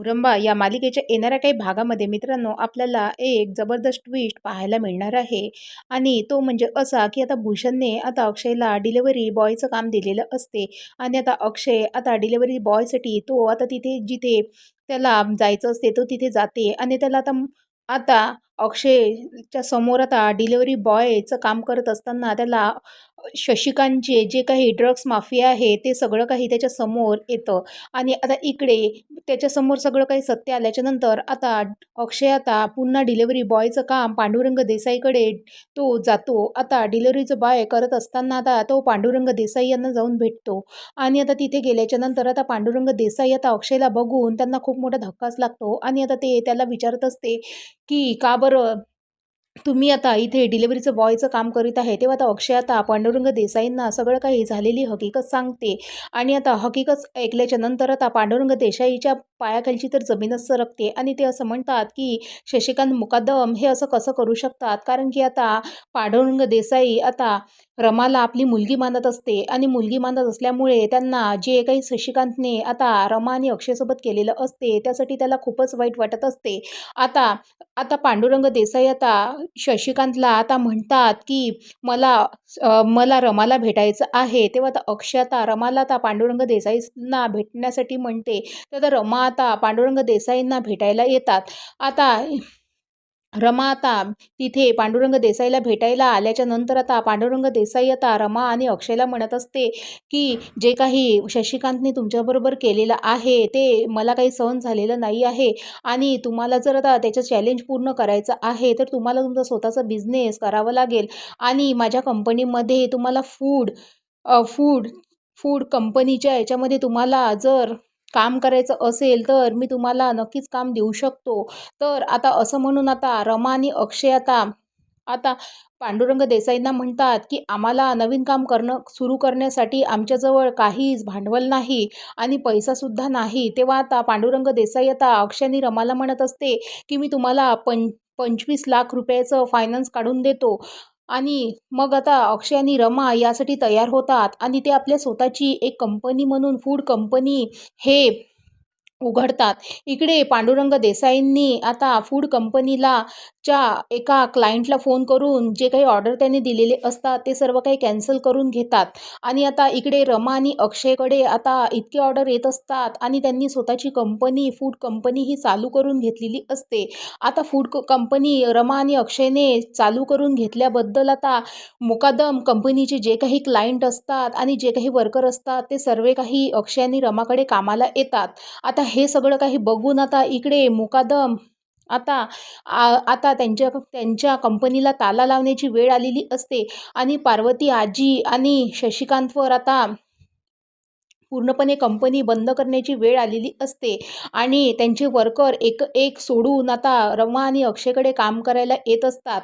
रंबा या मालिकेच्या येणाऱ्या काही भागामध्ये मित्रांनो आपल्याला एक जबरदस्त ट्विस्ट पाहायला मिळणार आहे. आणि तो म्हणजे असा की आता भूषणने आता अक्षयला डिलिव्हरी बॉयचं काम दिलेलं असते. आणि आता अक्षय आता डिलिव्हरी बॉयसाठी तो आता तिथे जिथे त्याला जायचं असते तो तिथे जाते. आणि त्याला आता आता अक्षयच्या समोर आता डिलिव्हरी बॉयचं काम करत असताना त्याला शशिकांतचे जे काही ड्रग्स माफिया आहे ते सगळं काही त्याच्या समोर येतं. आणि आता इकडे त्याच्यासमोर सगळं काही सत्य आल्याच्यानंतर आता अक्षय आता पुन्हा डिलिव्हरी बॉयचं काम पांडुरंग देसाईकडे तो जातो. आता डिलिव्हरीचं बॉय करत असताना आता तो पांडुरंग देसाई यांना जाऊन भेटतो. आणि आता तिथे गेल्याच्यानंतर आता पांडुरंग देसाई आता अक्षयला बघून त्यांना खूप मोठा धक्काच लागतो. आणि आता ते त्याला विचारत असते की का बरं तुम्ही आता इथे डिलिव्हरीचं बॉयचं काम करीत आहे. तेव्हा आता अक्षय आता पांडुरंग देसाईंना सगळं काही झालेली हकीकत सांगते. आणि आता हकीकत ऐकल्याच्या नंतर आता पांडुरंग देसाईच्या पायाखालची तर जमीनच सरकते. आणि ते असं म्हणतात की शशिकांत मुकादम हे असं कसं करू शकतात, कारण की आता पांडुरंग देसाई आता रमाला आपली मुलगी मानत असते. आणि मुलगी मानत असल्यामुळे त्यांना जे काही शशिकांतने आता रमा आणि अक्षयसोबत केलेलं असते त्यासाठी त्याला खूपच वाईट वाटत असते. आता आता पांडुरंग देसाई आता शशिकांतला आता म्हणतात की मला रमाला भेटायचं आहे. तेव्हा आता अक्षय आता रमाला आता पांडुरंग देसाईंना भेटण्यासाठी म्हणते. तर आता रमा आता पांडुरंग देसाईंना भेटायला येतात. आता रमा आता तिथे पांडुरंग देसाईला भेटायला आल्याच्या नंतर आता पांडुरंग देसाई आता रमा आणि अक्षयला म्हणत असते की जे काही शशिकांतने तुमच्याबरोबर केलेलं आहे ते मला काही सहन झालेलं नाही आहे. आणि तुम्हाला जर आता त्याचं चॅलेंज पूर्ण करायचं आहे तर तुम्हाला तुमचा स्वतःचा बिझनेस करावा लागेल. आणि माझ्या कंपनीमध्ये तुम्हाला फूड फूड कंपनीच्या याच्यामध्ये तुम्हाला जर काम करायचं असेल तर मी तुम्हाला नक्कीच काम देऊ शकतो. तर आता असं म्हणून आता रमा आणि अक्षय आता आता पांडुरंग देसाईंना म्हणतात की आम्हाला नवीन काम सुरू करण्यासाठी आमच्याजवळ काहीच भांडवल नाही आणि पैसासुद्धा नाही. तेव्हा आता पांडुरंग देसाई आता अक्षय आणि रमाला म्हणत असते की मी तुम्हाला 25 लाख रुपयाचं फायनान्स काढून देतो. आणि मग आता अक्षय आणि रमा यासाठी तयार होतात आणि ते आपल्या स्वतःची एक कंपनी म्हणून फूड कंपनी हे उघडतात. इकडे पांडुरंग देसाईंनी आता फूड कंपनीला च्या एका क्लायंटला फोन करून जे काही ऑर्डर त्यांनी दिलेले असतात ते सर्व काही कॅन्सल करून घेतात. आणि आता इकडे रमा आणि अक्षयकडे आता इतके ऑर्डर येत असतात आणि त्यांनी स्वतःची कंपनी फूड कंपनी ही चालू करून घेतलेली असते. आता कंपनी रमा आणि अक्षयने चालू करून घेतल्याबद्दल आता मुकादम कंपनीचे जे काही क्लायंट असतात आणि जे काही वर्कर असतात ते सर्व काही अक्षय आणि रमाकडे कामाला येतात. आता हे सगळं काही बघून आता इकडे मुकादम आता त्यांच्या त्यांच्या कंपनीला ताला लावण्याची वेळ आलेली असते. आणि पार्वती आजी आणि शशिकांतवर आता पूर्णपणे कंपनी बंद करण्याची वेळ आलेली असते. आणि त्यांचे वर्कर एक एक सोडून आता रमा आणि अक्षयकडे काम करायला येत असतात.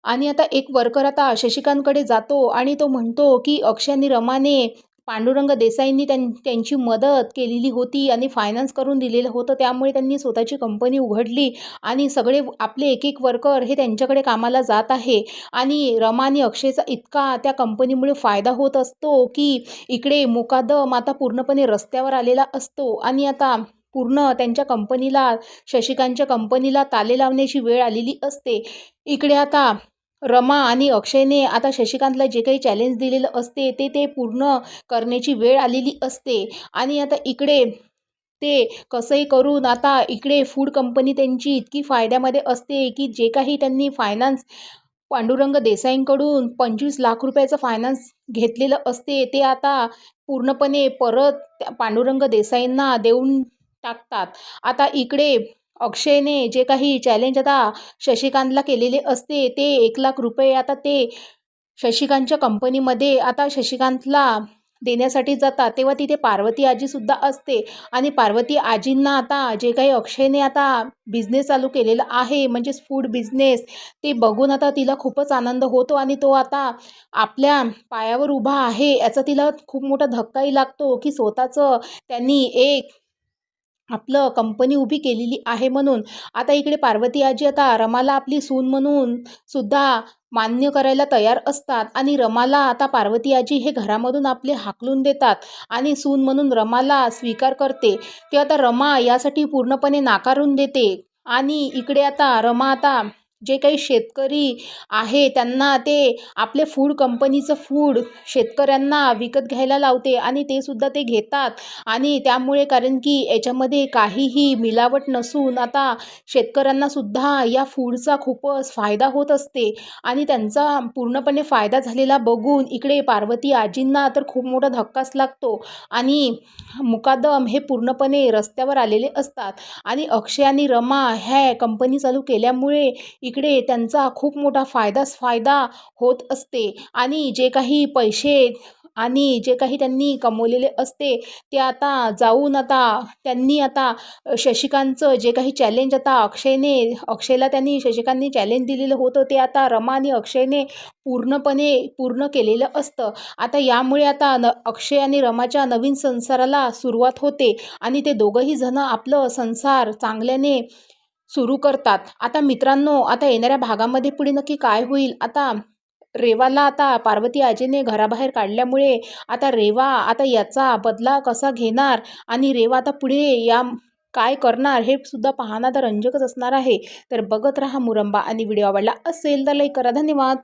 आणि आता एक वर्कर आता शशिकांतकडे जातो आणि तो म्हणतो की अक्षय आणि रमाने पांडुरंग देसाईंनी त्यांची मदत केलेली होती आणि फायनान्स करून दिलेलं होतं, त्यामुळे त्यांनी स्वतःची कंपनी उघडली आणि सगळे आपले एक एक वर्कर हे त्यांच्याकडे कामाला जात आहे. आणि रमा आणि अक्षयचा इतका त्या कंपनीमुळे फायदा होत असतो की इकडे मुकादम आता पूर्णपणे रस्त्यावर आलेला असतो. आणि आता पूर्ण त्यांच्या कंपनीला शशिकांतच्या कंपनीला ताले लावण्याची वेळ आलेली असते. इकडे आता रमा आणि अक्षयने आता शशिकांतला जे काही चॅलेंज दिलेलं असते ते ते पूर्ण करण्याची वेळ आलेली असते. आणि आता इकडे ते कसंही करून आता इकडे फूड कंपनी त्यांची इतकी फायद्यामध्ये असते की जे काही त्यांनी फायनान्स पांडुरंग देसाईंकडून 25 लाख रुपयाचं फायनान्स घेतलेलं असते ते आता पूर्णपणे परत पांडुरंग देसाईंना देऊन टाकतात. आता इकडे अक्षयने जे काही चॅलेंज आता शशिकांतला केलेले असते ते 1 लाख रुपये आता ते शशिकांतच्या कंपनीमध्ये आता शशिकांतला देण्यासाठी जातात. तेव्हा तिथे पार्वती आजीसुद्धा असते. आणि पार्वती आजींना आता जे काही अक्षयने आता बिझनेस चालू केलेला आहे म्हणजेच फूड बिझनेस ते बघून आता तिला खूपच आनंद होतो. आणि तो आता आपल्या पायावर उभा आहे याचा तिला खूप मोठा धक्काही लागतो की स्वतःचं त्यांनी एक आपलं कंपनी उभी केलेली आहे म्हणून. आता इकडे पार्वती आजी आता रमाला आपली सून म्हणून सुद्धा मान्य करायला तयार असतात आणि रमाला आता पार्वती आजी हे घरामधून आपले हाकलून देतात आणि सून म्हणून रमाला स्वीकार करते. ते आता रमा यासाठी पूर्णपणे नाकारून देते आणि इकडे आता रमा आता जे काही शेतकरी आहे त्यांना ते आपले फूड कंपनीचं फूड शेतकऱ्यांना विकत घ्यायला लावते आणि ते सुद्धा ते घेतात आणि त्यामुळे कारण की याच्यामध्ये काहीही मिलावट नसून आता शेतकऱ्यांना सुद्धा या फूडचा खूपच फायदा होत असते आणि त्यांचा पूर्णपणे फायदा झालेला बघून इकडे पार्वती आजींना तर खूप मोठा धक्काच लागतो आणि मुकादम हे पूर्णपणे रस्त्यावर आलेले असतात आणि अक्षय आणि रमा ह्या कंपनी चालू केल्यामुळे इकडे त्यांचा खूप मोठा फायदा होत असते आणि जे काही पैसे आणि जे काही त्यांनी कमवलेले असते ते आता जाऊन आता त्यांनी आता शशिकांतचं जे काही चॅलेंज आता अक्षयला त्यांनी शशिकांतनी चॅलेंज दिलेलं होतं ते आता रमा आणि अक्षयने पूर्णपणे पूर्ण केलेलं असतं. आता यामुळे आता अक्षय आणि रमाच्या नवीन संसाराला सुरुवात होते आणि ते दोघंही जण आपलं संसार चांगल्याने सुरू करतात. आता मित्रांनो, आता येणाऱ्या भागामध्ये पुढे नक्की काय होईल? आता रेवाला आता पार्वती आजीने घराबाहेर काढल्यामुळे आता रेवा आता याचा बदला कसा घेणार आणि रेवा आता पुढे या काय करणार हे सुद्धा पाहणं तर रंजकच असणार आहे. तर बघत राहा मुरंबा आणि व्हिडिओ आवडला असेल तर लाईक करा. धन्यवाद.